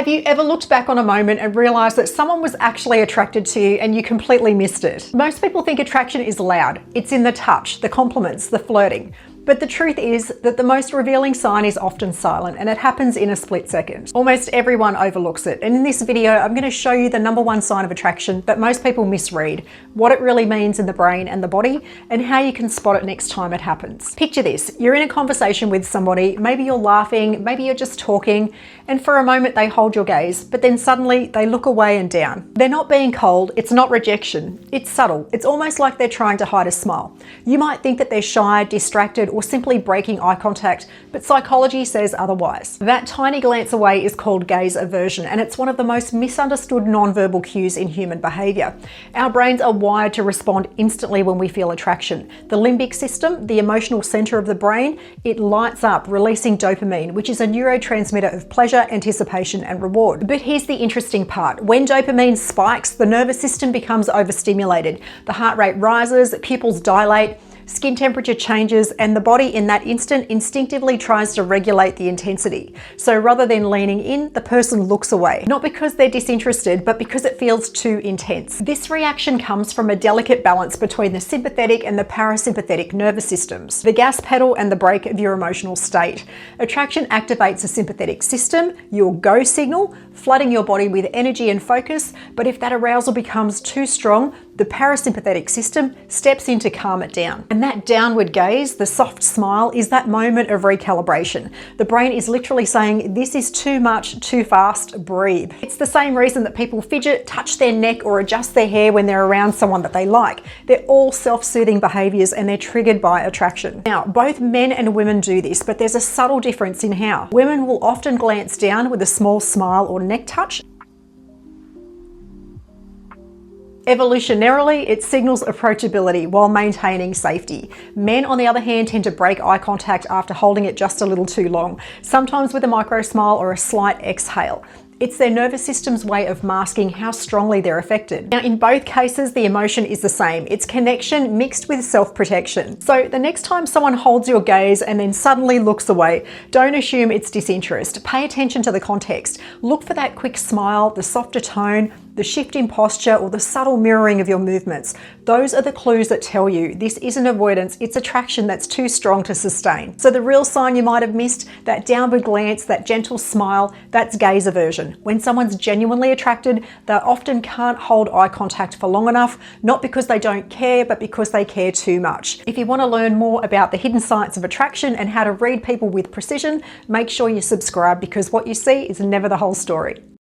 Have you ever looked back on a moment and realised that someone was actually attracted to you and you completely missed it? Most people think attraction is loud. It's in the touch, the compliments, the flirting. But the truth is that the most revealing sign is often silent, and it happens in a split second. Almost everyone overlooks it. And in this video, I'm going to show you the #1 sign of attraction that most people misread, what it really means in the brain and the body, and how you can spot it next time it happens. Picture this. You're in a conversation with somebody, maybe you're laughing, maybe you're just talking, and for a moment they hold your gaze, but then suddenly they look away and down. They're not being cold, it's not rejection, it's subtle. It's almost like they're trying to hide a smile. You might think that they're shy, distracted, or simply breaking eye contact, but psychology says otherwise. That tiny glance away is called gaze aversion, and it's one of the most misunderstood nonverbal cues in human behavior. Our brains are wired to respond instantly when we feel attraction. The limbic system, the emotional center of the brain, it lights up, releasing dopamine, which is a neurotransmitter of pleasure, anticipation, and reward. But here's the interesting part. When dopamine spikes, the nervous system becomes overstimulated. The heart rate rises, pupils dilate, skin temperature changes, and the body in that instant instinctively tries to regulate the intensity. So rather than leaning in, the person looks away. Not because they're disinterested, but because it feels too intense. This reaction comes from a delicate balance between the sympathetic and the parasympathetic nervous systems, the gas pedal and the brake of your emotional state. Attraction activates the sympathetic system, your go signal, flooding your body with energy and focus, but if that arousal becomes too strong, the parasympathetic system steps in to calm it down. And that downward gaze, the soft smile, is that moment of recalibration. The brain is literally saying, this is too much, too fast, breathe. It's the same reason that people fidget, touch their neck, or adjust their hair when they're around someone that they like. They're all self-soothing behaviors and they're triggered by attraction. Now, both men and women do this, but there's a subtle difference in how. Women will often glance down with a small smile or neck touch. Evolutionarily, it signals approachability while maintaining safety. Men, on the other hand, tend to break eye contact after holding it just a little too long, sometimes with a micro smile or a slight exhale. It's their nervous system's way of masking how strongly they're affected. Now, in both cases, the emotion is the same. It's connection mixed with self-protection. So the next time someone holds your gaze and then suddenly looks away, don't assume it's disinterest. Pay attention to the context. Look for that quick smile, the softer tone, the shift in posture, or the subtle mirroring of your movements. Those are the clues that tell you this isn't avoidance, it's attraction that's too strong to sustain. So the real sign you might have missed, that downward glance, that gentle smile, that's gaze aversion. When someone's genuinely attracted, they often can't hold eye contact for long enough, not because they don't care, but because they care too much. If you want to learn more about the hidden science of attraction and how to read people with precision, make sure you subscribe, because what you see is never the whole story.